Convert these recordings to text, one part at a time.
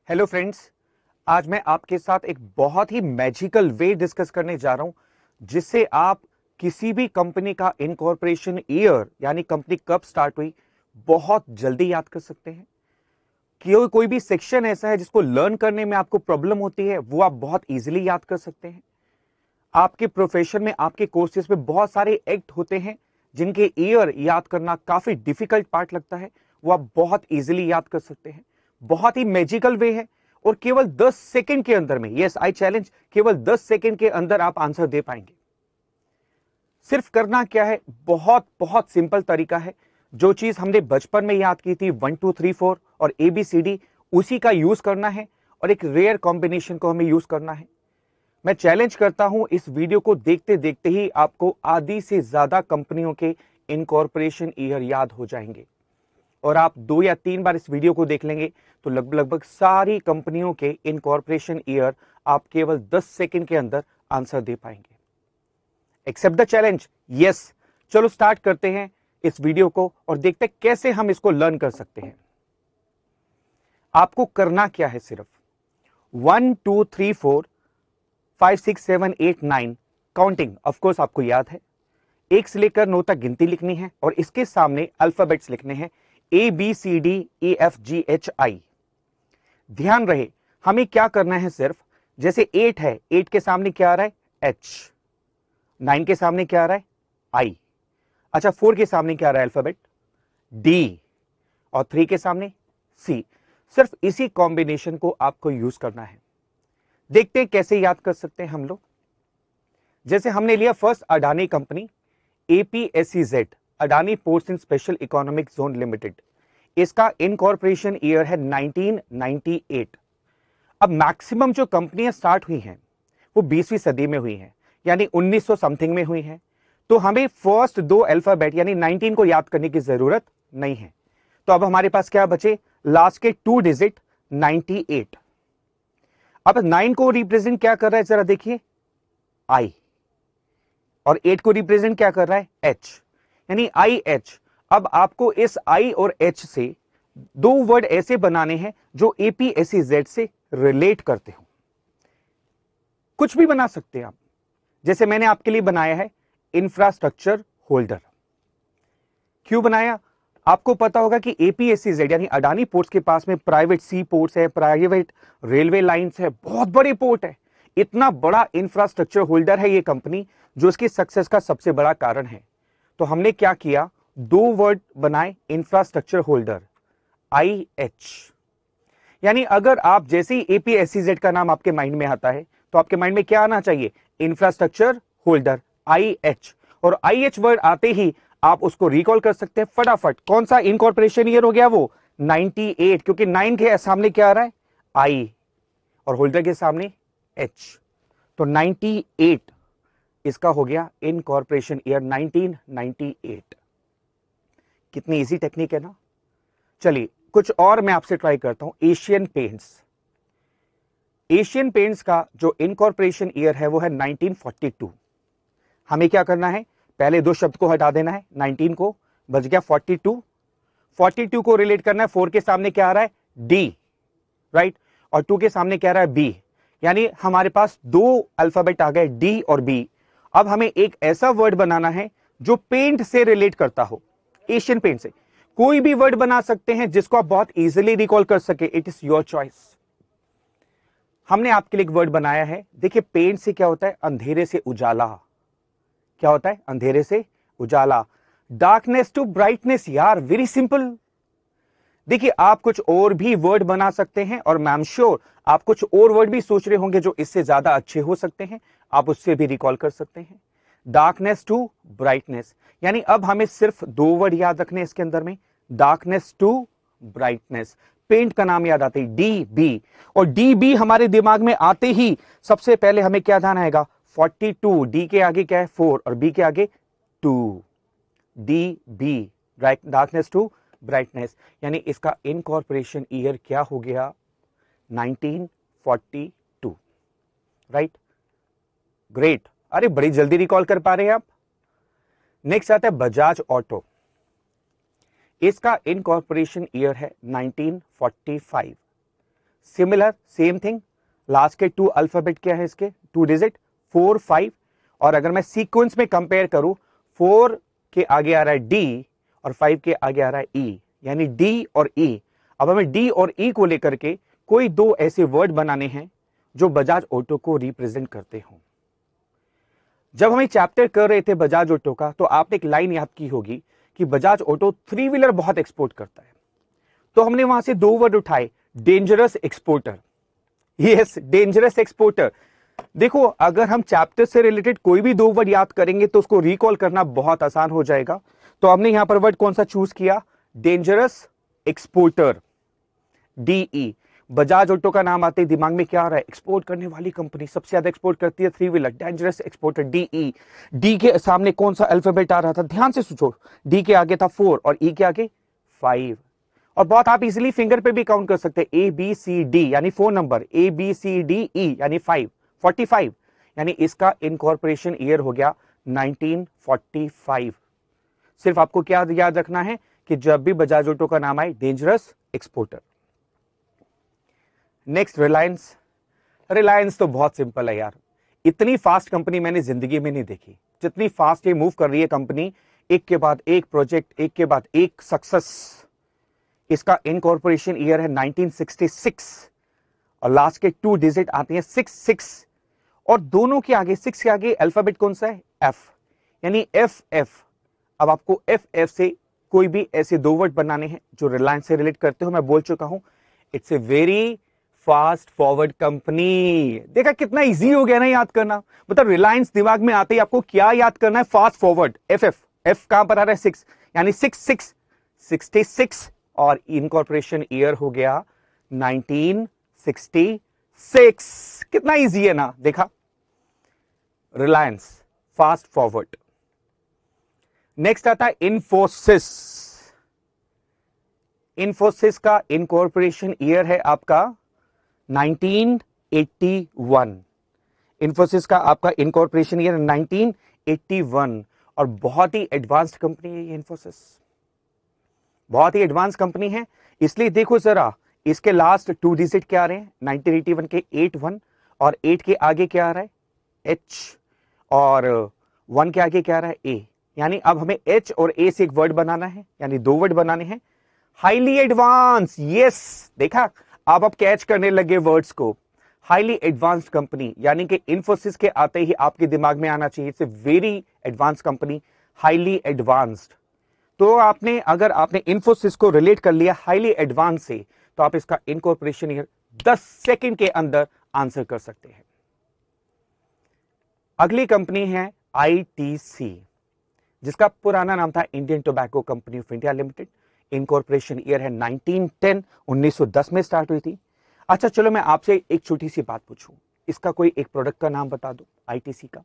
Hello friends, आज मैं आपके साथ एक बहुत ही मैजिकल वे डिस्कस करने जा रहा हूं जिससे आप किसी भी कंपनी का इनकॉर्पोरेशन ईयर यानी कंपनी कब स्टार्ट हुई बहुत जल्दी याद कर सकते हैं। कोई भी सेक्शन ऐसा है जिसको लर्न करने में आपको प्रॉब्लम होती है वो आप बहुत इजीली याद कर सकते हैं। आपके प्रोफेशन में आपके कोर्सेज में बहुत सारे एक्ट होते हैं जिनके ईयर याद करना काफी डिफिकल्ट पार्ट लगता है, वो आप बहुत इजीली याद कर सकते हैं। बहुत ही मैजिकल वे है और केवल 10 सेकंड के अंदर में, यस आई चैलेंज, केवल 10 सेकंड के अंदर आप आंसर दे पाएंगे। सिर्फ करना क्या है, बहुत बहुत सिंपल तरीका है। जो चीज हमने बचपन में याद की थी 1 2 3 4 और ABCD, उसी का यूज करना है और एक रेयर कॉम्बिनेशन को हमें यूज करना है। मैं चैलेंज करता हूं इस वीडियो को देखते देखते ही आपको आधी से ज्यादा कंपनियों के इनकॉर्पोरेशन ईयर याद हो जाएंगे और आप 2 या 3 बार इस वीडियो को देख लेंगे तो लगभग सारी कंपनियों के इनकॉर्पोरेशन ईयर आप केवल 10 सेकंड के अंदर आंसर दे पाएंगे। Accept the challenge? यस। चलो स्टार्ट करते हैं इस वीडियो को और देखते हैं कैसे हम इसको लर्न कर सकते हैं। आपको करना क्या है, सिर्फ 1 2 3 4 5 6 7 8 9 काउंटिंग ऑफकोर्स आपको याद है। 1 से लेकर 9 तक गिनती लिखनी है और इसके सामने अल्फाबेट्स लिखने हैं ABCDEFGHI। ध्यान रहे हमें क्या करना है, सिर्फ जैसे 8 है, 8 के सामने क्या आ रहा है? H। 9 के सामने क्या आ रहा है? I। अच्छा, 4 के सामने क्या आ रहा है अल्फाबेट? D। और 3 के सामने C। सिर्फ इसी कॉम्बिनेशन को आपको यूज करना है। देखते हैं कैसे याद कर सकते हैं हम लोग। जैसे हमने लिया first Adani company, APSEZ, Adani ports and special economic zone limited. इसका इनकॉर्पोरेशन ईयर है 1998। अब मैक्सिमम जो कंपनियां स्टार्ट हुई हैं वो 20वीं सदी में हुई हैं, यानी 1900 समथिंग में हुई हैं। तो हमें फर्स्ट 2 अल्फाबेट यानी 19 को याद करने की जरूरत नहीं है। तो अब हमारे पास क्या बचे? लास्ट के 2 डिजिट 98। अब 9 को रिप्रेजेंट क्या कर रहा है, जरा देखिए, I। और 8 को रिप्रेजेंट क्या कर रहा है? H, यानी IH। अब आपको इस I और H से 2 वर्ड ऐसे बनाने हैं जो APSEZ से रिलेट करते हो। कुछ भी बना सकते हैं आप, जैसे मैंने आपके लिए बनाया है इंफ्रास्ट्रक्चर होल्डर। क्यों बनाया? आपको पता होगा कि APSEZ यानी अडानी पोर्ट्स के पास में प्राइवेट सी पोर्ट्स है, प्राइवेट रेलवे लाइंस है, बहुत बड़ी पोर्ट है। इतना बड़ा इंफ्रास्ट्रक्चर होल्डर है ये कंपनी, जो इसकी सक्सेस का सबसे बड़ा कारण है। तो हमने क्या किया, 2 वर्ड बनाए इंफ्रास्ट्रक्चर होल्डर, IH। यानी अगर आप जैसे ही APSEZ का नाम आपके माइंड में आता है तो आपके माइंड में क्या आना चाहिए? Infrastructure holder, IH। और IH वर्ड आते ही आप उसको रिकॉल कर सकते हैं फटाफट। कौन सा इनकॉर्पोरेशन ईयर हो गया वो? 98, क्योंकि 9 के सामने क्या आ रहा है? I और होल्डर के सामने H। तो 98 इसका हो गया इनकॉर्पोरेशन ईयर 1998। कितनी इजी टेक्निक है ना। चलिए कुछ और मैं आपसे ट्राई करता हूं। एशियन पेंट्स, एशियन पेंट्स का जो इनकॉर्पोरेशन ईयर है वो है 1942। हमें क्या करना है, पहले 2 शब्द को हटा देना है, 19 को, बच गया 42। 42 को रिलेट करना है, 4 के सामने क्या आ रहा है? D, राइट, और 2 के सामने क्या आ रहा है? B। यानी हमारे पास 2 अल्फाबेट आ गए, D और B। अब हमें एक ऐसा वर्ड बनाना है जो पेंट से रिलेट करता हो, एशियन पेंट से। कोई भी वर्ड बना सकते हैं जिसको आप बहुत इजीली रिकॉल कर सके, इट इज योर चॉइस। हमने आपके लिए एक वर्ड बनाया है। देखिए पेंट से क्या होता है? अंधेरे से उजाला। क्या होता है? अंधेरे से उजाला। डार्कनेस टू ब्राइटनेस, यार वेरी सिंपल। देखिए आप कुछ और भी वर्ड बना सकते हैं और मैं एम श्योर आप कुछ और वर्ड भी सोच रहे होंगे जो इससे ज्यादा अच्छे हो सकते हैं, आप उससे भी रिकॉल कर सकते हैं। डार्कनेस टू ब्राइटनेस, यानी अब हमें सिर्फ 2 वर्ड याद रखने हैं इसके अंदर में, डार्कनेस टू ब्राइटनेस। पेंट का नाम याद आते ही DB, और DB हमारे दिमाग में आते ही सबसे पहले हमें क्या ध्यान आएगा? 42। D के आगे क्या है? 4 और B के आगे 2। DB, डार्कनेस टू ब्राइटनेस, यानी इसका इनकॉर्पोरेशन ईयर क्या हो गया? 1942, राइट। ग्रेट, अरे बड़ी जल्दी रिकॉल कर पा रहे हैं आप। नेक्स्ट आता है बजाज ऑटो। इसका इनकॉर्पोरेशन ईयर है 1945। सिमिलर, सेम थिंग, लास्ट के 2 अल्फाबेट क्या है इसके, 2 डिजिट, 4 5। और अगर मैं सीक्वेंस में कंपेयर करूं, 4 के आगे आ रहा है D और 5 के आगे आ रहा है E, यानी D और E। अब हमें D और E को लेकर के कोई दो ऐसे वर्ड बनाने हैं जो बजाज ऑटो को रिप्रेजेंट करते हों। जब हम चैप्टर कर रहे थे बजाज ऑटो का, तो आपने एक लाइन याद की होगी कि बजाज ऑटो 3 व्हीलर बहुत एक्सपोर्ट करता है। तो हमने वहां से 2 वर्ड उठाए, dangerous exporter. Yes, dangerous exporter. देखो, अगर हम चैप्टर से रिलेटेड कोई भी 2 वर्ड याद करेंगे तो उसको रिकॉल करना बहुत आसान हो जाएगा। तो हमने यहां पर वर्ड कौन सा चूज किया, dangerous exporter, DE। Bajaj auto का नाम आते ही दिमाग में क्या आ रहा है, एक्सपोर्ट करने वाली कंपनी, सबसे ज्यादा एक्सपोर्ट करती है 3 wheeler, dangerous exporter, DE। D के सामने कौन सा अल्फाबेट आ रहा था, ध्यान से सोचो, डी के आगे था 4 और E के आगे 5। और बहुत आप इजीली फिंगर पे भी काउंट कर सकते हैं, ABCD यानी 4 नंबर, ABCDE यानी 5, 45, यानी इसका इनकॉर्पोरेशन ईयर हो गया 1945। सिर्फ आपको क्या याद रखना है कि जब भी बजाज ऑटो का नाम आए, dangerous exporter. Next, Reliance. Reliance तो बहुत सिंपल है यार, इतनी फास्ट कंपनी मैंने जिंदगी में नहीं देखी, जितनी फास्ट ये मूव कर रही है कंपनी, एक के बाद एक प्रोजेक्ट, एक के बाद एक सक्सेस। इसका इनकॉर्पोरेशन ईयर है 1966 और लास्ट के 2 डिजिट आती हैं 66, और दोनों के आगे 6 के आगे अल्फाबेट कौन सा है, F, यानी FF। अब आपको FF से कोई भी ऐसे 2 वर्ड बनाने हैं जो रिलायंस से रिलेट करते हो। मैं बोल चुका हूं, it's a very fast forward company. देखा कितना इजी हो गया ना याद करना। मतलब रिलायंस दिमाग में आते ही आपको क्या याद करना है, फास्ट फॉरवर्ड, FF। F कहां पर आ रहा है, 6, यानी 66 और इनकॉर्पोरेशन ईयर हो गया 1966। कितना इजी है ना, देखा, रिलायंस फास्ट फॉरवर्ड। नेक्स्ट आता है इंफोसिस। इंफोसिस का इनकॉर्पोरेशन ईयर है आपका 1981। इंफोसिस का आपका इनकॉर्पोरेशन ईयर 1981 और बहुत ही एडवांस्ड कंपनी है ये इंफोसिस, बहुत ही एडवांस कंपनी है। इसलिए देखो जरा, इसके लास्ट 2 डिजिट क्या आ रहे हैं, 1981 के 81 और 8 के आगे क्या आ रहा है, H, और 1 के आगे क्या आ रहा है, A। यानी अब हमें H और A से एक वर्ड बनाना है, यानी 2 वर्ड बनाने हैं, हाईली एडवांस। यस, देखा, अब आप कैच करने लगे वर्ड्स को। हाईली एडवांस्ड कंपनी, यानी कि इंफोसिस के आते ही आपके दिमाग में आना चाहिए, it's a very advance company, highly advanced. तो आपने, अगर आपने इंफोसिस को रिलेट कर लिया हाईली एडवांस से, तो आप इसका इनकॉर्पोरेशन ईयर 10 सेकंड के अंदर आंसर कर सकते हैं। अगली कंपनी है ITC, जिसका पुराना नाम था Indian tobacco company of India limited. Incorporation year है 1910, 1910 में स्टार्ट हुई थी। अच्छा चलो, मैं आपसे एक छोटी सी बात पूछूं, इसका कोई एक प्रोडक्ट का नाम बता दो ITC का।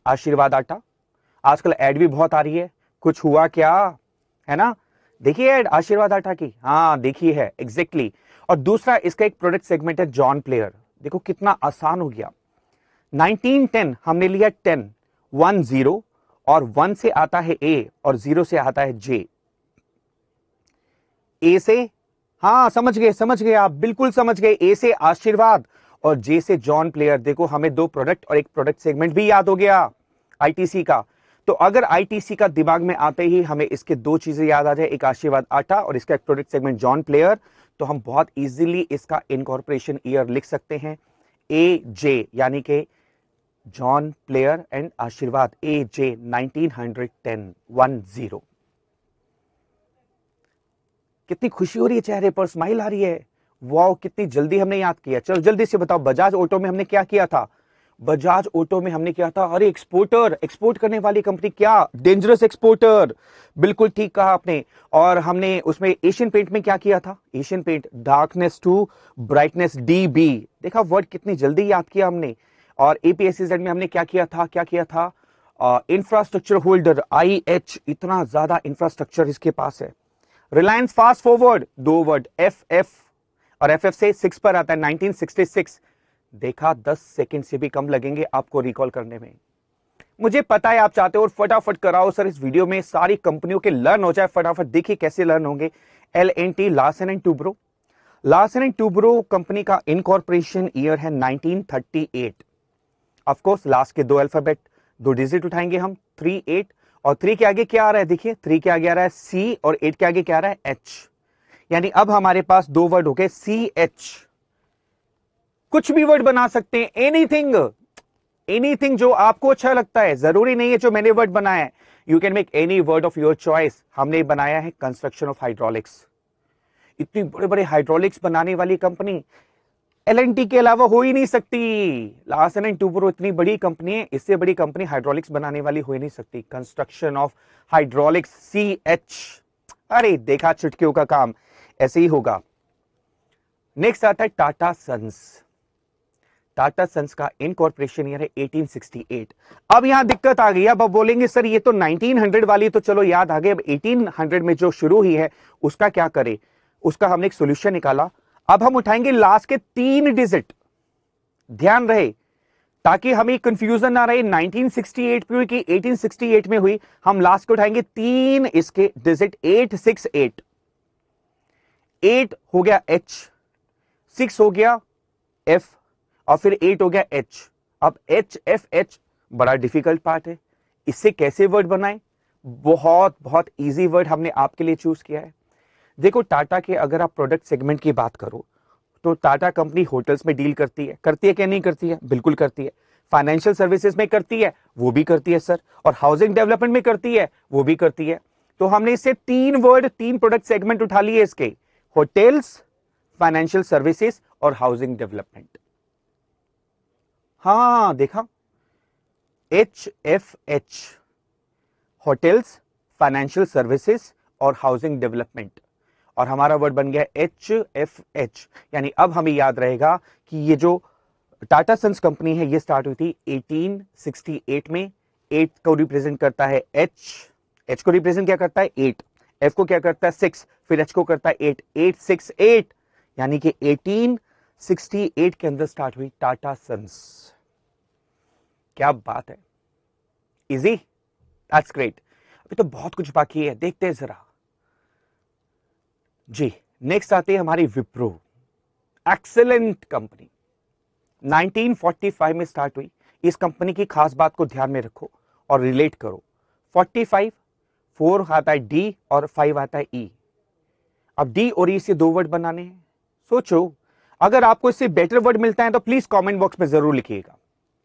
आशीर्वाद आटा, आजकल एड भी बहुत आ रही है, कुछ हुआ क्या, है ना, देखिए एड आशीर्वाद आटा की, हाँ देखिए है एग्जैक्टली। और दूसरा इसका एक प्रोडक्ट सेगमेंट है जॉन प्लेयर। देखो कितना आसान हो गया, 1910 हमने लिया 10, 1 0 और 1 से आता है A और 0 से आता है J। A से, हाँ समझ गए आप, बिल्कुल समझ गए, A से आशीर्वाद और J से जॉन प्लेयर। देखो हमें 2 प्रोडक्ट और एक प्रोडक्ट सेगमेंट भी याद हो गया ITC का। तो अगर ITC का दिमाग में आते ही हमें इसके 2 चीजें याद आ जाए, एक आशीर्वाद आटा और इसका एक प्रोडक्ट सेगमेंट जॉन प्लेयर, तो हम बहुत इजीली इसका इनकॉर्पोरेशन ईयर लिख सकते हैं AJ, यानी कि जॉन प्लेयर एंड आशीर्वाद, AJ 1910, 10। कितनी खुशी हो रही है चेहरे पर, स्माइल आ रही है, वाओ कितनी जल्दी हमने याद किया। चलो जल्दी से बताओ, बजाज ऑटो में हमने क्या किया था, बजाज ऑटो में हमने किया था, अरे एक्सपोर्टर, एक्सपोर्ट करने वाली कंपनी, क्या डेंजरस एक्सपोर्टर, बिल्कुल ठीक कहा आपने। और हमने उसमें एशियन पेंट में क्या किया था, Asian paint, darkness to brightness DB। देखा वर्ड कितनी जल्दी याद किया हमने। और APSEZ में हमने क्या किया था, इंफ्रास्ट्रक्चर होल्डर IH, इतना ज्यादा इंफ्रास्ट्रक्चर इसके पास है। Reliance fast forward, 2 word FF, और FF से 6 पर आता है 1966। देखा 10 सेकंड से भी कम लगेंगे आपको रिकॉल करने में। मुझे पता है आप चाहते हो और फटाफट कराओ सर, इस वीडियो में सारी कंपनियों के लर्न हो जाए फटाफट। देखिए कैसे लर्न होंगे। L&T, Larsen and Toubro, Larsen and Toubro company का इनकॉर्पोरेशन ईयर है 1938। ऑफ कोर्स लास्ट के दो अल्फाबेट, दो डिजिट उठाएंगे हम, 38, और 3 के आगे क्या आ रहा है, देखिए 3 के आगे आ रहा है सी और 8 के आगे क्या आ रहा है एच। यानी अब हमारे पास दो वर्ड हो गए सी एच। कुछ भी वर्ड बना सकते हैं, एनीथिंग, एनीथिंग जो आपको अच्छा लगता है, जरूरी नहीं है जो मैंने वर्ड बनाया है। You can make any word of your choice. हमने बनाया है कंस्ट्रक्शन ऑफ हाइड्रोलिक्स। इतनी बड़े बड़े हाइड्रोलिक्स बनाने वाली कंपनी एल&टी के अलावा हो ही नहीं सकती। लार्सन एंड टूब्रो इतनी बड़ी कंपनी है, इससे बड़ी कंपनी हाइड्रोलिक्स बनाने वाली हो ही नहीं सकती। Construction of hydraulics, C H. अरे देखा, चुटकियों का काम ऐसे ही होगा। नेक्स्ट आता है टाटा सन्स। टाटा सन्स का इनकॉर्पोरेशन ईयर है 1868। अब यहां दिक्कत आ गई। अब बोलेंगे सर ये तो 1900 वाली तो चलो याद आ गई, अब 1800 में जो शुरू हुई है उसका क्या करें। उसका हमने एक सोल्यूशन निकाला। अब हम उठाएंगे लास्ट के 3 डिजिट, ध्यान रहे ताकि हमें कंफ्यूजन ना रहे। 1968 पे हुई कि 1868 में हुई, हम लास्ट को उठाएंगे 3 इसके डिजिट, 868। 8 हो गया एच, 6 हो गया एफ, और फिर 8 हो गया एच। अब एच एफ एच बड़ा डिफिकल्ट पार्ट है, इससे कैसे वर्ड बनाएं। बहुत बहुत इजी वर्ड हमने आपके लिए चूज किया है। देखो टाटा के अगर आप प्रोडक्ट सेगमेंट की बात करो तो टाटा कंपनी होटल्स में डील करती है क्या नहीं करती है, बिल्कुल करती है। फाइनेंशियल सर्विसेज में करती है, वो भी करती है सर। और हाउसिंग डेवलपमेंट में करती है, वो भी करती है। तो हमने इससे 3 वर्ड, 3 प्रोडक्ट सेगमेंट उठा लिए इसके, होटल्स, फाइनेंशियल सर्विसेज और हाउसिंग डेवलपमेंट। हाँ देखा, H F H, hotels, financial services और हाउसिंग डेवलपमेंट, और हमारा वर्ड बन गया एच एफ एच। यानी अब हमें याद रहेगा कि ये जो टाटा सन्स कंपनी है ये स्टार्ट हुई थी 1868 में। 8 को रिप्रेजेंट करता है एच, एच को रिप्रेजेंट क्या करता है 8, एफ को क्या करता है 6, फिर एच को करता है 8, 868। यानी कि 1868 के अंदर स्टार्ट हुई टाटा सन्स। क्या बात है, इजी, दैट्स ग्रेट। अभी तो बहुत कुछ बाकी है, देखते हैं जरा जी। नेक्स्ट आती है हमारी विप्रो, एक्सेलेंट कंपनी, 1945 में स्टार्ट हुई। इस कंपनी की खास बात को ध्यान में रखो और रिलेट करो। 45, 4 आता है डी और 5 आता है ई। अब डी और ई से 2 वर्ड बनाने हैं। सोचो, अगर आपको इससे बेटर वर्ड मिलता है तो प्लीज कमेंट बॉक्स में जरूर लिखिएगा।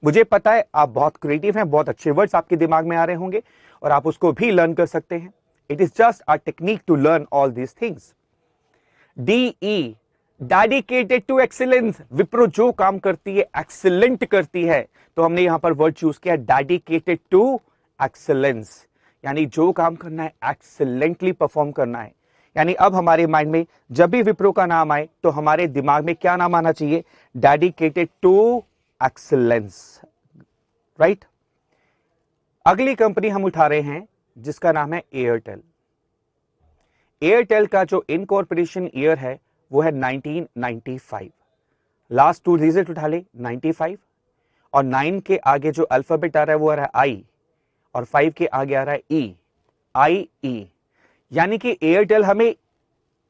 मुझे पता है आप बहुत क्रिएटिव हैं, बहुत अच्छे वर्ड्स आपके दिमाग में आ रहे होंगे और आप उसको भी लर्न कर सकते हैं। It is just a technique to learn all these things. DE, dedicated to excellence. Wipro जो काम करती है एक्सीलेंट करती है, तो हमने यहां पर वर्ड चूज किया डेडिकेटेड टू एक्सीलेंस। यानी जो काम करना है एक्सीलेंटली परफॉर्म करना है। यानी अब हमारे माइंड में जब भी विप्रो का नाम आए तो हमारे दिमाग में क्या नाम आना चाहिए, डेडिकेटेड टू एक्सीलेंस, राइट। अगली कंपनी हम उठा रहे हैं जिसका नाम है एयरटेल। एयरटेल का जो इनकॉर्पोरेशन ईयर है वो है 1995। लास्ट 2 डिजिट उठा ले, 95, और 9 के आगे जो अल्फाबेट आ रहा है वो आ रहा है आई, और 5 के आगे आ रहा है ई, आई ई। यानी कि एयरटेल हमें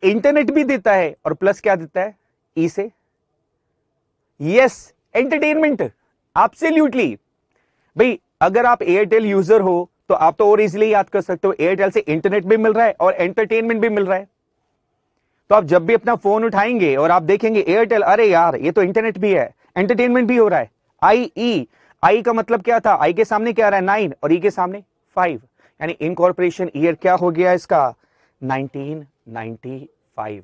इंटरनेट भी देता है और प्लस क्या देता है ई से, यस, एंटरटेनमेंट। एब्सोल्युटली भाई, अगर आप एयरटेल यूजर हो तो आप तो और इजीली याद कर सकते हो, एयरटेल से इंटरनेट भी मिल रहा है और एंटरटेनमेंट भी मिल रहा है। तो आप जब भी अपना फोन उठाएंगे और आप देखेंगे एयरटेल, अरे यार ये तो इंटरनेट भी है, एंटरटेनमेंट भी हो रहा है। आई ई, आई का मतलब क्या था, आई के सामने क्या आ रहा है 9 और ई के सामने 5। यानी इनकॉर्पोरेशन ईयर क्या हो गया इसका, 1995।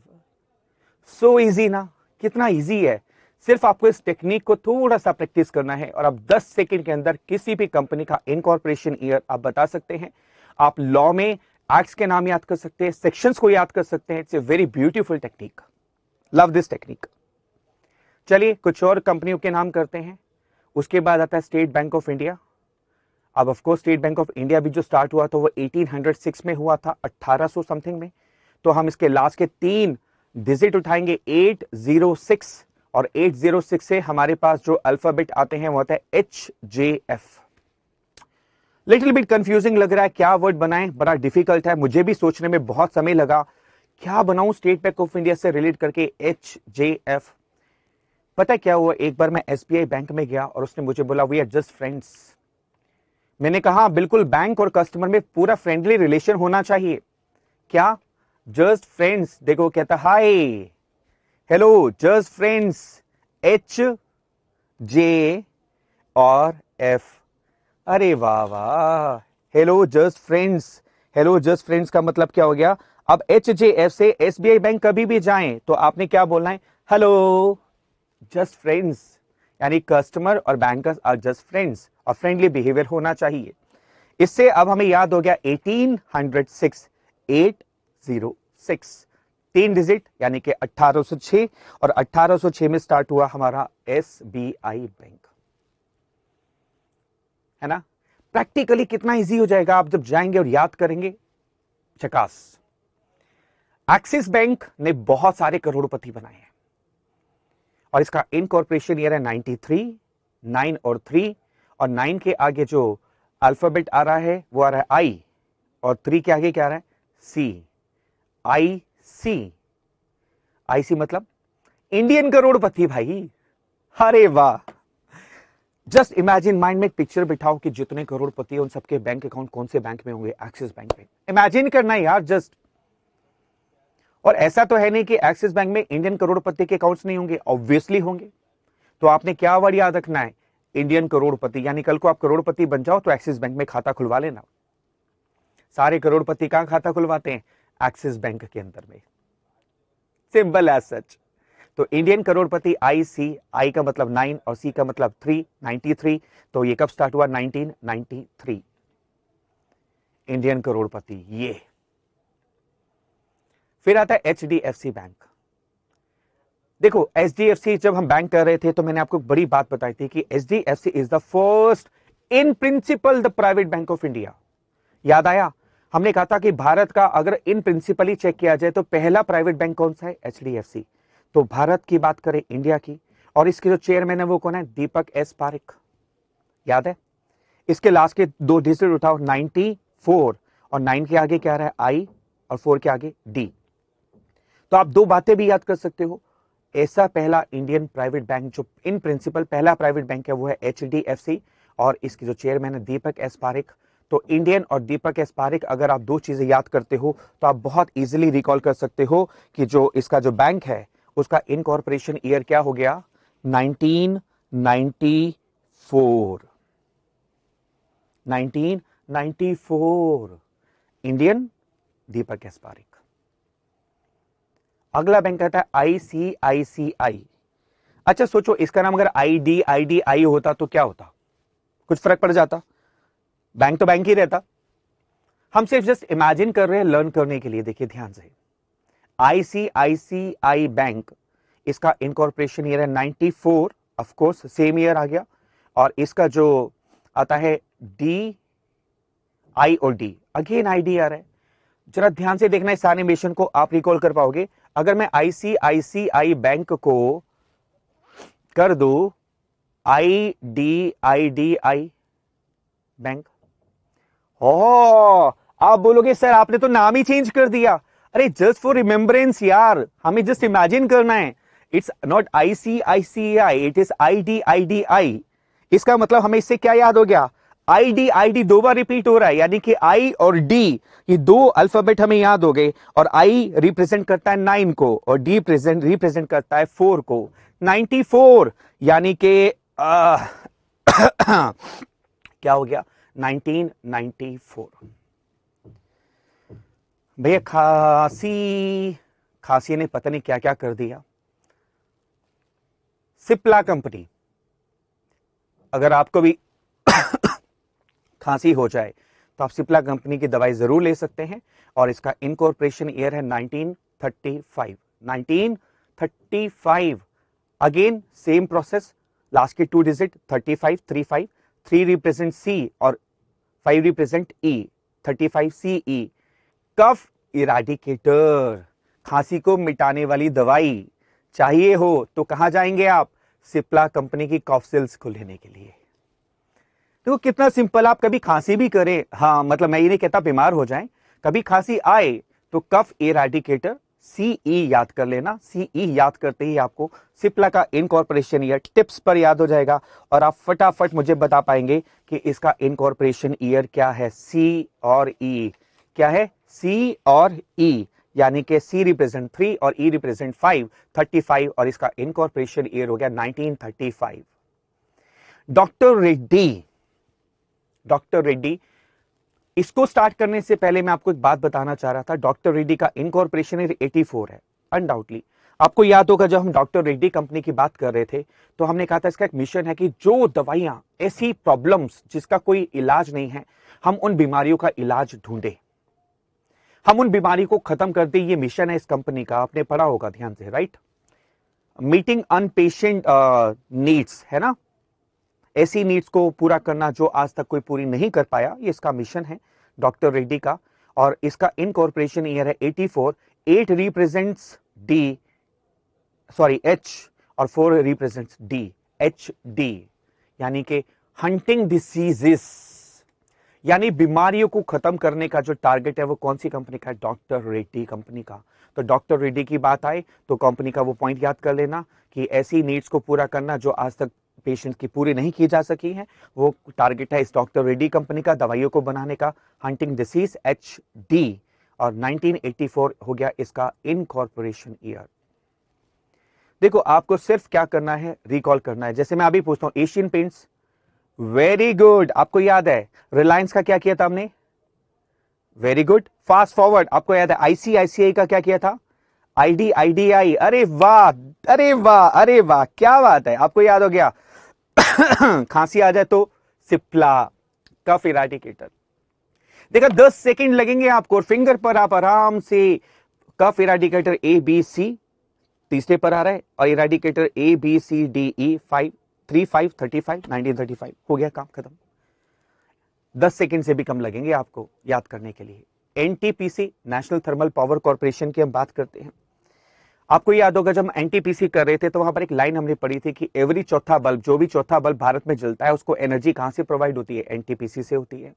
सो इजी ना, कितना इजी है। सिर्फ आपको इस टेक्निक को थोड़ा सा प्रैक्टिस करना है और आप 10 सेकंड के अंदर किसी भी कंपनी का इनकॉर्पोरेशन ईयर आप बता सकते हैं। आप लॉ में एक्ट्स के नाम याद कर सकते हैं, सेक्शंस को याद कर सकते हैं। It's a very beautiful technique, love this technique. चलिए कुछ और कंपनियों के नाम करते हैं। उसके बाद आता है स्टेट बैंक ऑफ इंडिया। अब of course state bank of India भी जो स्टार्ट हुआ था वो 1806 में हुआ था, 1800 समथिंग में। तो हम इसके लास्ट के 3 डिजिट उठाएंगे, 806, और 806 से हमारे पास जो अल्फाबेट आते हैं वो होता है HJF। लिटिल बिट कंफ्यूजिंग लग रहा है, क्या वर्ड बनाएं, बड़ा डिफिकल्ट है, मुझे भी सोचने में बहुत समय लगा क्या बनाऊं स्टेट बैंक ऑफ इंडिया से रिलेट करके, HJF। पता है क्या हुआ, एक बार मैं SBI बैंक में गया और उसने मुझे बोला वी आर जस्ट फ्रेंड्स। मैंने कहा बिल्कुल, बैंक और कस्टमर में पूरा फ्रेंडली रिलेशन होना चाहिए। क्या जस्ट फ्रेंड्स? देखो कहता हाय, हेलो जस्ट फ्रेंड्स, HJ और F। अरे वाह वाह, hello just friends. Hello just friends का मतलब क्या हो गया? अब HJF से SBI बैंक कभी भी जाएं तो आपने क्या बोलना है? हेलो जस्ट फ्रेंड्स, यानी कस्टमर और बैंकर्स आर जस्ट फ्रेंड्स और फ्रेंडली बिहेवियर होना चाहिए। इससे अब हमें याद हो गया 1806, 806, 3 डिजिट यानी कि 1806, और 1806 में स्टार्ट हुआ हमारा SBI बैंक, है ना। प्रैक्टिकली कितना इजी हो जाएगा आप जब जाएंगे और याद करेंगे, चकास। एक्सिस बैंक ने बहुत सारे करोड़पति बनाए हैं और इसका इनकॉर्पोरेशन ईयर है 93, 9 और 3, और 9 के आगे जो अल्फाबेट आ रहा है वो आ रहा है I, और 3 के आगे क्या आ रहा है? C, IC मतलब इंडियन करोड़पति भाई। अरे वाह, जस्ट इमेजिन, माइंड में एक पिक्चर बिठाओ कि जितने करोड़पति हैं उन सबके बैंक अकाउंट कौन से बैंक में होंगे? एक्सिस बैंक में। इमेजिन करना है यार जस्ट। और ऐसा तो है नहीं कि एक्सिस बैंक में इंडियन करोड़पति के अकाउंट्स नहीं होंगे, ऑब्वियसली होंगे। तो आपने क्या वर्ड याद रखना है? इंडियन करोड़पति, यानी कल को आप करोड़पति बन जाओ तो एक्सिस बैंक में खाता खुलवा लेना। सारे करोड़पति कहां खाता खुलवाते हैं? एक्सिस बैंक के अंदर में। Simple as such. तो इंडियन करोड़पति IC, I का मतलब 9 और C का मतलब 3, 93। तो ये कब स्टार्ट हुआ? 1993। इंडियन करोड़पति ये। फिर आता है HDFC बैंक। देखो HDFC जब हम बैंक कर रहे थे तो मैंने आपको बड़ी बात बताई थी कि HDFC is the first in principle the private bank of India. याद आया? हमने कहा था कि भारत का अगर इन प्रिंसिपल ही चेक किया जाए तो पहला प्राइवेट बैंक कौन सा है? HDFC। तो भारत की बात करें, इंडिया की, और इसके जो चेयरमैन है वो कौन है? दीपक S पारेख। याद है? इसके लास्ट के 2 डिजिट उठाओ, 94, और 9 के आगे क्या आ रहा है? I, और 4 के आगे D। तो आप 2 बातें भी याद कर सकते हो। ऐसा पहला इंडियन प्राइवेट बैंक जो इन प्रिंसिपल पहला प्राइवेट बैंक है वो है HDFC, और इसके जो चेयरमैन है दीपक S पारेख। तो इंडियन और दीपक S पारेख, अगर आप 2 चीजें याद करते हो तो आप बहुत इजीली रिकॉल कर सकते हो कि जो इसका जो बैंक है उसका इनकॉर्पोरेशन ईयर क्या हो गया? 1994। 1994। इंडियन, दीपक S पारेख। अगला बैंक आता है ICICI। अच्छा सोचो, इसका नाम अगर IDIDI होता तो क्या होता? कुछ फर्क पड़ जाता? बैंक तो बैंक ही रहता। हम सिर्फ जस्ट इमेजिन कर रहे हैं लर्न करने के लिए। देखिए ध्यान से, ICICI बैंक, इसका इनकॉर्पोरेशन ईयर है 94, ऑफ कोर्स सेम ईयर आ गया। और इसका जो आता है D, I और D, अगेन ID आ रहा है। जरा ध्यान से देखना इस एनिमेशन को, आप रिकॉल कर पाओगे। अगर मैं ICICI बैंक को कर दो IDIDI बैंक, ओ आप बोलोगे सर आपने तो नाम ही चेंज कर दिया। अरे जस्ट फॉर रिमेम्बरेंस यार, हमें जस्ट इमेजिन करना है। It's not ICICI, it is IDIDI। इसका मतलब हमें इससे क्या याद हो गया? IDID 2 बार रिपीट हो रहा है, यानी कि I और D ये 2 अल्फाबेट हमें याद हो गए। और I रिप्रेजेंट करता है 9 को और D रिप्रेजेंट करता है 4 को। 94 यानी कि क्या हो गया? 1994। भैया खांसी ने पता नहीं क्या क्या कर दिया। सिप्ला कंपनी, अगर आपको भी खांसी हो जाए तो आप सिप्ला कंपनी की दवाई जरूर ले सकते हैं। और इसका इनकॉर्पोरेशन ईयर है 1935। 1935। अगेन सेम प्रोसेस, लास्ट के 2 डिजिट 35, 35, 3 रिप्रेजेंट C और 5 रिप्रेजेंट E, 35CE। कफ इराडिकेटर, खांसी को मिटाने वाली दवाई चाहिए हो तो कहां जाएंगे आप? सिप्ला कंपनी की कॉफसिल्स को लेने के लिए। तो कितना सिंपल, आप कभी खांसी भी करें, हाँ मतलब मैं ये नहीं कहता बीमार हो जाएं, कभी खांसी आए तो कफ इराडिकेटर सीई याद कर लेना। सीई याद करते ही आपको सिप्ला का इनकॉर्पोरेशन ईयर टिप्स पर याद हो जाएगा और आप फटाफट मुझे बता पाएंगे कि इसका इनकॉर्पोरेशन ईयर क्या है। सी और ई क्या है? सी और ई, यानी कि सी रिप्रेजेंट 3 और ई रिप्रेजेंट 5, 35 और इसका इनकॉर्पोरेशन ईयर हो गया 1935। डॉक्टर रेड्डी, इसको स्टार्ट करने से पहले मैं आपको एक बात बताना चाह रहा था। डॉक्टर रेड्डी का इनकॉर्पोरेशन ईयर 84 है अनडाउटली। आपको याद होगा जब हम डॉक्टर रेड्डी कंपनी की बात कर रहे थे तो हमने कहा था इसका एक मिशन है कि जो दवाइयां, ऐसी प्रॉब्लम्स जिसका कोई इलाज नहीं है, हम उन बीमारियों का इलाज ढूंढे, हम उन बीमारी को खत्म कर दे। ये मिशन है इस कंपनी का। आपने पढ़ा होगा ध्यान से, राइट? मीटिंग अनपेशेंट नीड्स, है ना? ऐसी नीड्स को पूरा करना जो आज तक कोई पूरी नहीं कर पाया, ये इसका मिशन है डॉक्टर रेड्डी का। और इसका इनकॉर्पोरेशन ईयर है 84। 8 रिप्रेजेंट्स डी, सॉरी एच, और 4 रिप्रेजेंट्स डी, एच डी, यानी कि हंटिंग डिसीजेस, यानी बीमारियों को खत्म करने का जो टारगेट है वो कौन सी कंपनी का है? डॉक्टर रेड्डी कंपनी का। तो डॉक्टर रेड्डी की बात आए तो कंपनी का वो पॉइंट याद कर लेना कि ऐसी नीड्स को पूरा करना जो आज तक पेशेंट की पूरी नहीं की जा सकी है, वो टारगेट है इस डॉक्टर रेड्डी कंपनी का, दवाइयों को बनाने का, हंटिंग डिसीज, एच डी। और 1984 हो गया इसका इनकॉर्पोरेशन ईयर। देखो आपको सिर्फ क्या करना है, रिकॉल करना है। जैसे मैं अभी पूछता हूं, एशियन पेंट्स, वेरी गुड, आपको याद है। रिलायंस का क्या किया था हमने? Very good. फास्ट फॉरवर्ड, आपको याद है। आईसीआईसीआई का क्या किया था? आईडीआई। अरे वाह, अरे वाह, अरे वाह, क्या बात है, आपको याद हो गया। खांसी आ जाए तो सिप्ला, कफ इराडिकेटर। देखा 10 सेकंड लगेंगे आपको और फिंगर पर आप आराम से कफ इराडिकेटर ए बी सी तीसरे पर आ रहा है और इराडिकेटर A B C D E 5 3 5 35 1935 हो गया, काम खत्म। 10 सेकंड से भी कम लगेंगे आपको याद करने के लिए। NTPC, national thermal power corporation की हम बात करते हैं। आपको याद होगा जब हम एनटीपीसी कर रहे थे तो वहां पर एक लाइन हमने पढ़ी थी कि एवरी चौथा बल्ब, जो भी चौथा बल्ब भारत में जलता है उसको एनर्जी कहां से प्रोवाइड होती है? एनटीपीसी से होती है।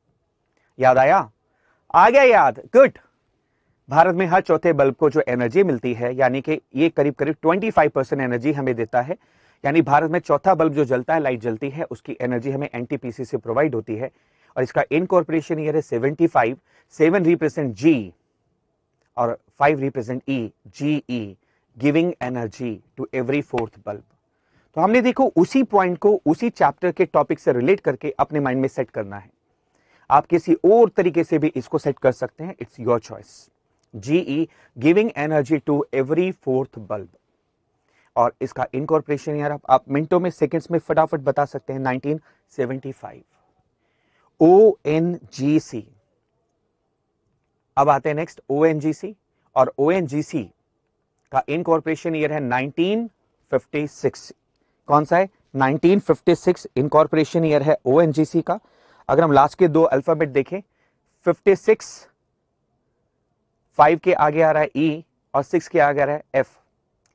याद आया? आ गया याद? गुड। भारत में हर चौथे बल्ब को जो एनर्जी मिलती है, यानी कि ये करीब करीब 25% एनर्जी हमें देता है। यानी भारत में चौथा बल्ब जो जलता है, लाइट जलती है, उसकी एनर्जी हमें एनटीपीसी से प्रोवाइड होती है। और इसका इनकॉर्पोरेशन ईयर है 75। 7 रिप्रेजेंट जी और 5 represent E, GE, giving energy to every 4th bulb. तो हमने देखो उसी पॉइंट को उसी चैप्टर के टॉपिक से रिलेट करके अपने माइंड में सेट करना है। आप किसी और तरीके से भी इसको सेट कर सकते हैं, it's your choice. GE, giving energy to every 4th bulb. और इसका इनकॉर्पोरेशन ईयर आप मिनटों में, सेकंड्स में फटाफट बता सकते हैं, 1975। ओएनजीसी, अब आते हैं नेक्स्ट ओएनजीसी। और ओएनजीसी का इनकॉर्पोरेशन ईयर है 1956। कौन सा है? 1956 इनकॉर्पोरेशन ईयर है ओएनजीसी का। अगर हम लास्ट के 2 अल्फाबेट देखें, 56, 5 के आगे आ रहा है ई और 6 के आगे आ रहा है एफ,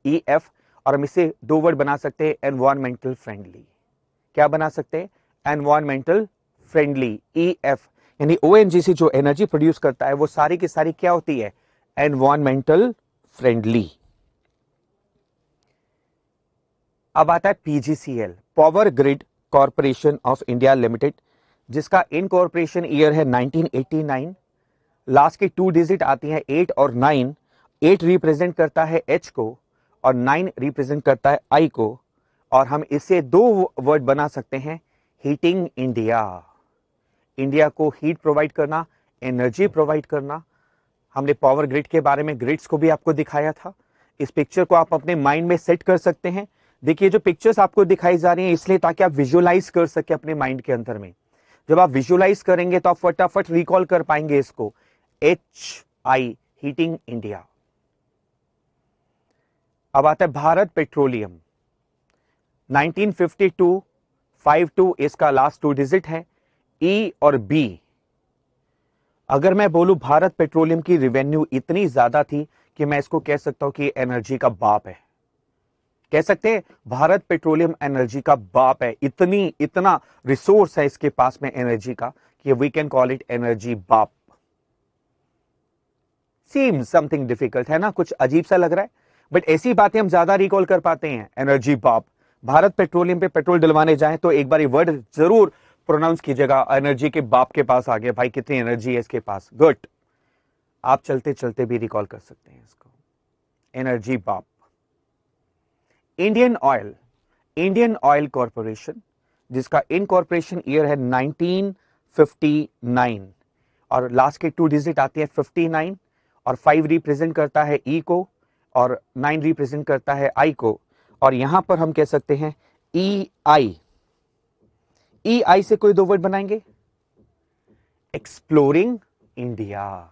ई एफ। और हम इसे 2 वर्ड बना सकते हैं, एनवायरमेंटल फ्रेंडली। क्या बना सकते हैं? Environmental friendly, E F. यानी ओएनजीसी जो एनर्जी प्रोड्यूस करता है वो सारी की सारी क्या होती है? Environmental friendly. अब आता है PGCL, power grid corporation of India limited, जिसका इनकॉर्पोरेशन ईयर है 1989। लास्ट की 2 डिजिट आती हैं 8 और 9। 8 रिप्रेजेंट करता है एच को और 9 रिप्रेजेंट करता है आई को। और हम इसे 2 वर्ड बना सकते हैं, हीटिंग इंडिया। इंडिया को हीट प्रोवाइड करना, एनर्जी प्रोवाइड करना। हमने पावर ग्रिड के बारे में, ग्रिड्स को भी आपको दिखाया था। इस पिक्चर को आप अपने माइंड में सेट कर सकते हैं। देखिए जो पिक्चर्स आपको दिखाई जा रही हैं इसलिए ताकि आप विजुअलाइज कर सके अपने माइंड के अंदर में। जब आप विजुअलाइज करेंगे तो आप फटाफट रिकॉल कर पाएंगे इसको। H I, heating India. अब आता है भारत पेट्रोलियम, 1952, 52 इसका लास्ट 2 डिजिट है, ई और बी। अगर मैं बोलूं भारत पेट्रोलियम की रेवेन्यू इतनी ज्यादा थी कि मैं इसको कह सकता हूं कि एनर्जी का बाप है। कह सकते हैं भारत पेट्रोलियम एनर्जी का बाप है। इतना रिसोर्स है इसके पास में एनर्जी का कि we can call it energy बाप। सीम्स समथिंग डिफिकल्ट, है ना, कुछ अजीब सा लग रहा है, बट ऐसी बातें हम ज्यादा रिकॉल कर पाते हैं। एनर्जी बाप, भारत पेट्रोलियम पे पेट्रोल डलवाने जाएं तो एक बार ये वर्ड जरूर प्रोनाउंस कीजिएगा, एनर्जी के बाप के पास आ गया भाई, कितनी एनर्जी है इसके पास। गुड, आप चलते चलते भी रिकॉल कर सकते हैं इसको, एनर्जी बाप। Indian oil, Indian oil corporation, जिसका इनकॉर्पोरेशन ईयर है 1959 और लास्ट के 2 डिजिट आती है 59, और 5 रिप्रेजेंट करता है ई को और 9 रिप्रेजेंट करता है आई को, और यहां पर हम कह सकते हैं ई आई। ई आई से कोई 2 वर्ड बनाएंगे, एक्सप्लोरिंग इंडिया।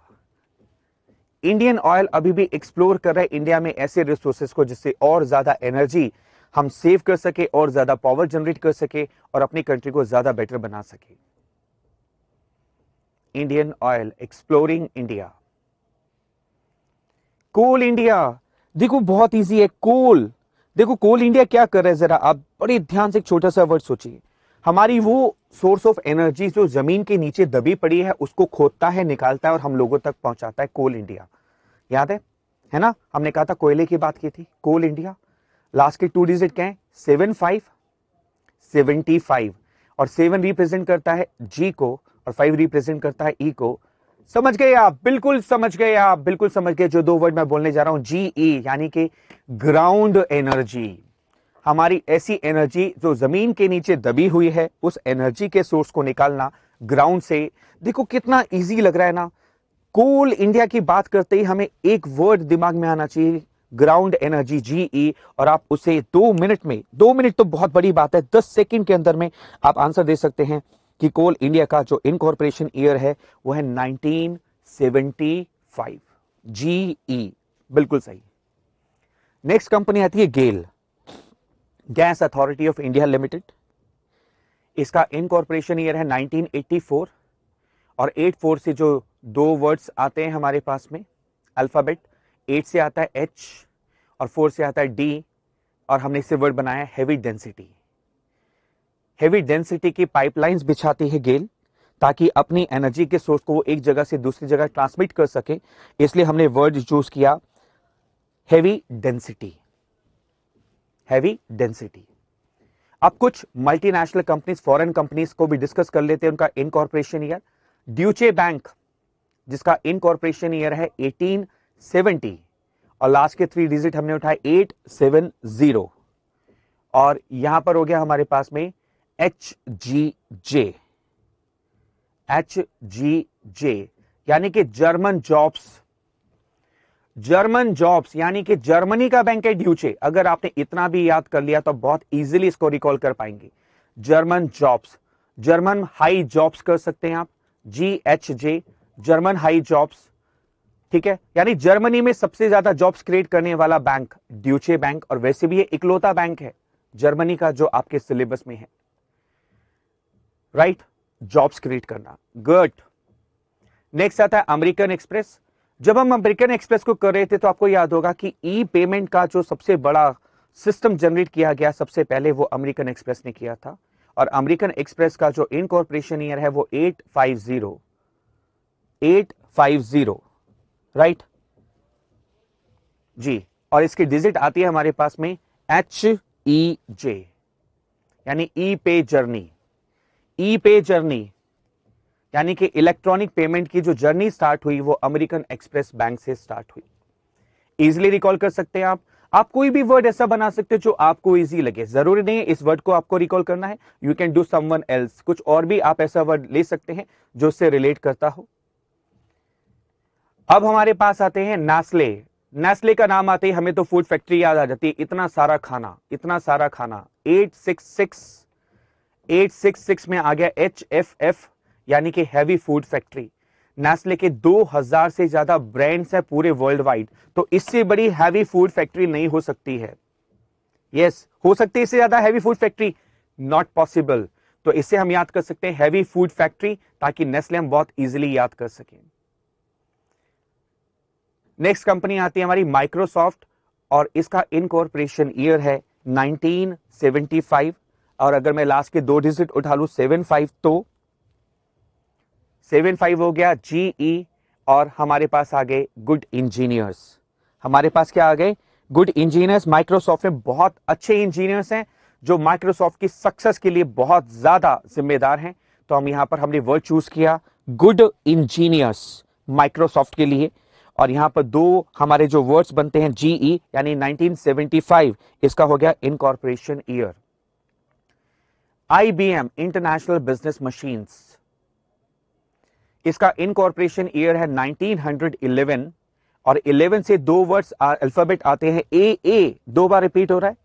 इंडियन ऑयल अभी भी एक्सप्लोर कर रहा है इंडिया में ऐसे रिसोर्सेज को जिससे और ज्यादा एनर्जी हम सेव कर सके और ज्यादा पावर जनरेट कर सके और अपनी कंट्री को ज्यादा बेटर बना सके। Indian Oil exploring India. Coal India, देखो बहुत इजी है, कोल। देखो कोल इंडिया क्या कर रहा है, जरा आप बड़े ध्यान से एक छोटा सा वर्ड सोचिए। हमारी वो सोर्स ऑफ एनर्जी जो जमीन के नीचे दबी पड़ी है उसको खोदता है, निकालता है और हम लोगों तक पहुंचाता है, कोल इंडिया। याद है ना, हमने कहा था कोयले की बात की थी, कोल इंडिया। लास्ट के 2 डिजिट क्या है, 75 75, और 7 रिप्रेजेंट करता है जी को और 5 रिप्रेजेंट करता है ई को। समझ गए आप, बिल्कुल समझ गए आप, बिल्कुल समझ गए। जो 2 वर्ड मैं बोलने जा रहा हूं, जी ई, यानी कि ग्राउंड एनर्जी। हमारी ऐसी एनर्जी जो जमीन के नीचे दबी हुई है, उस एनर्जी के सोर्स को निकालना ग्राउंड से। देखो कितना इजी लग रहा है ना। कोल इंडिया की बात करते ही हमें एक वर्ड दिमाग में आना चाहिए, ग्राउंड एनर्जी, जीई, और आप उसे 2 मिनट में, 2 मिनट तो बहुत बड़ी बात है, 10 सेकंड के अंदर में आप आंसर दे सकते हैं कि कोल इंडिया का जो इनकॉर्पोरेशन ईयर है वो है 1975, जीई, बिल्कुल सही। नेक्स्ट कंपनी आती है GAIL, gas authority of India limited. इसका इनकॉर्पोरेशन ईयर है 1984, और 84 से जो 2 वर्ड्स आते हैं हमारे पास में अल्फाबेट, 8 से आता है एच और 4 से आता है डी, और हमने इससे वर्ड बनाया है हेवी डेंसिटी। हेवी डेंसिटी की पाइपलाइंस बिछाती है गेल ताकि अपनी एनर्जी के सोर्स को वो एक जगह से दूसरी जगह ट्रांसमिट कर सके, इसलिए हमने वर्ड चूज किया हेवी डेंसिटी, हेवी डेंसिटी। अब कुछ मल्टीनेशनल कंपनीज, फॉरेन कंपनीज को भी डिस्कस कर लेते हैं, उनका इनकॉर्पोरेशन ईयर। ड्यूचे बैंक, जिसका इनकॉर्पोरेशन ईयर है 1870, और लास्ट के 3 डिजिट हमने उठाए 870, और यहां पर हो गया हमारे पास में HGJ, HGJ यानी कि जर्मन जॉब्स, जर्मन जॉब्स यानी कि जर्मनी का बैंक है ड्यूचे। अगर आपने इतना भी याद कर लिया तो बहुत इजीली इसको रिकॉल कर पाएंगे। German jobs, German high jobs कर सकते हैं आप, GHJ, जर्मन हाई जॉब्स, ठीक है। यानी जर्मनी में सबसे ज्यादा जॉब्स क्रिएट करने वाला बैंक ड्यूचे बैंक, और वैसे भी ये इकलौता बैंक है जर्मनी का जो आपके सिलेबस में है, राइट, जॉब्स क्रिएट करना। गुड। नेक्स्ट आता है अमेरिकन एक्सप्रेस। जब हम अमेरिकन एक्सप्रेस को कर रहे थे तो आपको याद होगा कि ई पेमेंट का जो सबसे बड़ा सिस्टम जनरेट किया गया सबसे पहले वो अमेरिकन एक्सप्रेस ने किया था, और अमेरिकन एक्सप्रेस का जो इनकॉर्पोरेशन ईयर है वो 850, राइट जी, और इसकी डिजिट आती है हमारे पास में HEJ, यानी ई पे जर्नी। ई पे जर्नी यानी कि इलेक्ट्रॉनिक पेमेंट की जो जर्नी स्टार्ट हुई वो अमेरिकन एक्सप्रेस बैंक से स्टार्ट हुई। इजीली रिकॉल कर सकते हैं आप कोई भी वर्ड ऐसा बना सकते हो जो आपको इजी लगे, जरूरी नहीं है इस वर्ड को आपको रिकॉल करना है, you can do someone else, कुछ और भी आप ऐसा वर्ड ले सकते हैं जो उससे रिलेट करता हो। अब हमारे पास आते हैं नेस्ले। नेस्ले का नाम आते ही हमें तो फूड फैक्ट्री याद आ जाती है, इतना सारा खाना, इतना सारा खाना। 866 में आ गया HFF, यानी कि हैवी फूड फैक्ट्री। नेस्ले के 2000 से ज्यादा ब्रांड्स हैं पूरे वर्ल्ड वाइड, तो इससे बड़ी हैवी फूड फैक्ट्री नहीं हो सकती है। यस, हो सकती है इससे ज्यादा heavy food factory, not possible. तो इससे हम याद कर सकते हैं हैवी फूड फैक्ट्री, ताकि नेस्ले हम बहुत इजीली याद कर सकें। नेक्स्ट कंपनी आती है हमारी माइक्रोसॉफ्ट, और इसका इनकॉर्पोरेशन ईयर है 1975, और अगर मैं लास्ट के 2 डिजिट उठा लूं 75 तो 75 हो गया GE, और हमारे पास आ गए गुड इंजीनियर्स। हमारे पास क्या आ गए? Good engineers. माइक्रोसॉफ्ट में बहुत अच्छे इंजीनियर्स हैं जो माइक्रोसॉफ्ट की सक्सेस के लिए बहुत ज्यादा जिम्मेदार हैं। तो हम यहां पर हमने वर्ड चूज किया गुड इंजीनियर्स माइक्रोसॉफ्ट के लिए। और यहां पर दो हमारे जो वर्ड्स बनते हैं जीई यानी 1975, इसका हो गया incorporation year. IBM international business machines, इसका इनकॉर्पोरेशन ईयर है 1911 और 11 से दो वर्ड्स अल्फाबेट आते हैं ए, दो बार रिपीट हो रहा है।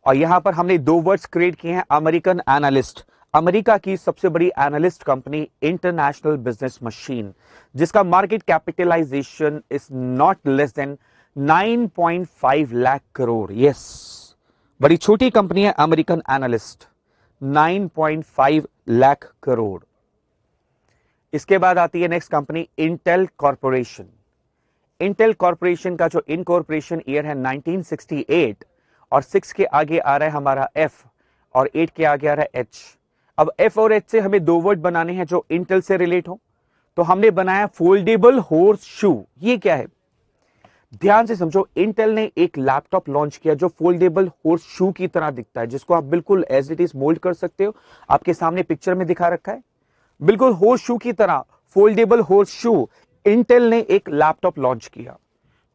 और यहां पर हमने दो वर्ड्स क्रिएट किए हैं अमेरिकन एनालिस्ट, अमेरिका की सबसे बड़ी analyst company international business machine, जिसका market capitalization is not less than 9.5 lakh crore. Yes, बड़ी छोटी कंपनी है अमेरिकन एनालिस्ट, 9.5 लाख करोड़। इसके बाद आती है next company Intel corporation. Intel corporation का जो इनकॉर्पोरेशन ईयर है 1968 और 6 के आगे आ रहा है हमारा एफ और 8 के आगे आ रहा है एच। अब एफ और एच से हमें दो वर्ड बनाने हैं जो इंटेल से रिलेट हो, तो हमने बनाया फोल्डेबल हॉर्स शू। ये क्या है? ध्यान से समझो, इंटेल ने एक लैपटॉप लॉन्च किया जो फोल्डेबल हॉर्स शू की तरह दिखता है, जिसको आप बिल्कुल एज इट इज मोल्ड कर सकते हो। आपके सामने पिक्चर में दिखा रखा है, बिल्कुल हॉर्स शू की तरह फोल्डेबल हॉर्स शू इंटेल ने एक लैपटॉप लॉन्च किया।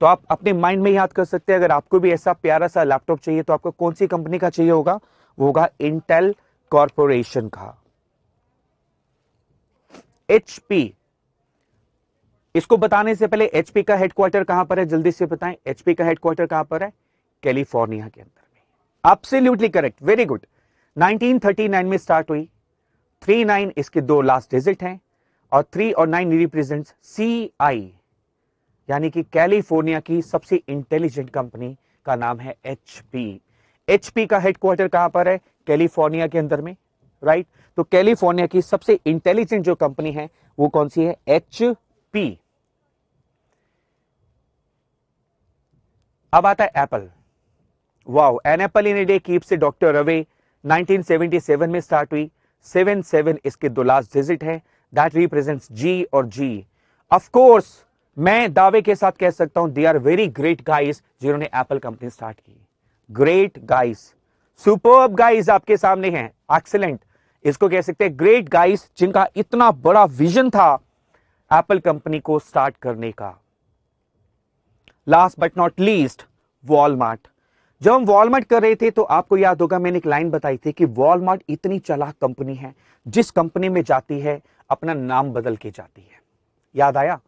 तो आप अपने माइंड में याद कर सकते हैं, अगर आपको भी ऐसा प्यारा सा लैपटॉप चाहिए तो आपको कौन सी कंपनी का चाहिए होगा? वो होगा इंटेल कॉर्पोरेशन का। एचपी, इसको बताने से पहले एचपी का हेडक्वार्टर कहां पर है जल्दी से बताएं। एचपी का हेडक्वार्टर कहां पर है? कैलिफोर्निया के अंदर में। Absolutely correct, very good. 1939 में स्टार्ट हुई। 39 इसके दो लास्ट डिजिट हैं और 3 और 9 रिप्रेजेंट्स CI, यानी कि कैलिफोर्निया की सबसे इंटेलिजेंट कंपनी का नाम है एचपी। एचपी का हेडक्वार्टर कहां पर है? कैलिफोर्निया के अंदर में, राइट। तो कैलिफोर्निया की सबसे इंटेलिजेंट जो कंपनी है वो कौन सी है? एचपी। अब आता है Apple. Wow, an apple in a day keeps a doctor away. 1977 में स्टार्ट हुई। 77 इसके दो लास्ट डिजिट है, दैट रिप्रेजेंट्स G और G। ऑफ कोर्स मैं दावे के साथ कह सकता हूं they are very great guys जिन्होंने एप्पल कंपनी स्टार्ट की। ग्रेट गाइस, सुपर्ब गाइस आपके सामने हैं, एक्सीलेंट, इसको कह सकते हैं ग्रेट गाइस, जिनका इतना बड़ा विजन था एप्पल कंपनी को स्टार्ट करने का। Last but not least, Walmart. जब हम वॉलमार्ट कर रहे थे तो आपको याद होगा मैंने एक लाइन बताई थी कि वॉलमार्ट इतनी चालाक कंपनी है, जिस कंपनी में जाती है अपना नाम बदल के जाती है। याद आया?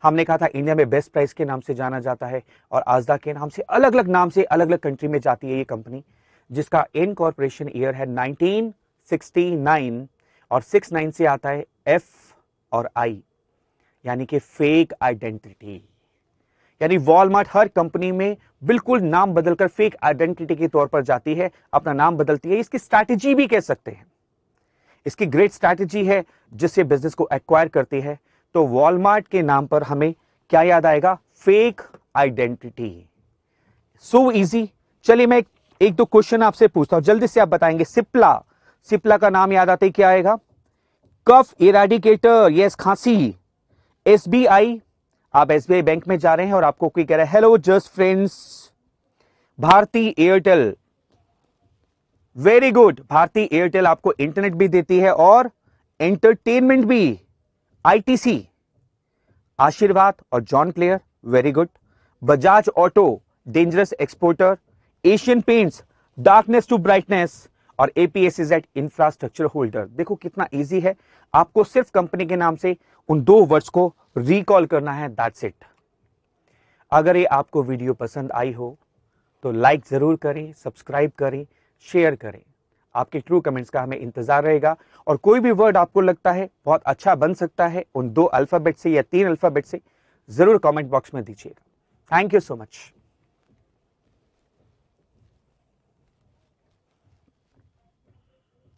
हमने कहा था इंडिया में बेस्ट प्राइस के नाम से जाना जाता है और आजदा के नाम से अलग अलग नाम से अलग अलग कंट्री में जाती है ये कंपनी, जिसका इनकॉर्पोरेशन ईयर है 1969 और 69 से आता है F और I, यानी कि फेक आइडेंटिटी। यानी वॉलमार्ट हर कंपनी में बिल्कुल नाम बदलकर फेक आइडेंटिटी के तौर पर जाती है, अपना नाम बदलती है। इसकी स्ट्रैटेजी भी कह सकते हैं, इसकी ग्रेट स्ट्रैटेजी है जिससे बिजनेस को एक्वायर करती है। तो वॉलमार्ट के नाम पर हमें क्या याद आएगा? Fake identity. So easy. चलिए मैं एक दो क्वेश्चन आपसे पूछता हूं, जल्दी से आप बताएंगे। सिप्ला, सिप्ला का नाम याद आता है, क्या आएगा? कफ इरेडिकेटर, यस, खांसी। SBI, आप SBI बैंक में जा रहे हैं और आपको कोई कह रहा है hello just friends. Bharti Airtel, very good, Bharti Airtel आपको इंटरनेट भी देती है और एंटरटेनमेंट भी। ITC, आशीर्वाद और जॉन क्लेयर, very good. Bajaj auto, dangerous exporter. Asian paints, darkness to brightness. और APSEZ, इंफ्रास्ट्रक्चर होल्डर। देखो कितना इजी है, आपको सिर्फ कंपनी के नाम से उन दो वर्ड्स को रिकॉल करना है, दैट्स इट। अगर ये आपको वीडियो पसंद आई हो तो लाइक जरूर करें, सब्सक्राइब करें, शेयर करें। आपके ट्रू कमेंट्स का हमें इंतजार रहेगा और कोई भी वर्ड आपको लगता है बहुत अच्छा बन सकता है उन 2 अल्फाबेट से या 3 अल्फाबेट से, जरूर कमेंट बॉक्स में दीजिएगा। Thank you so much.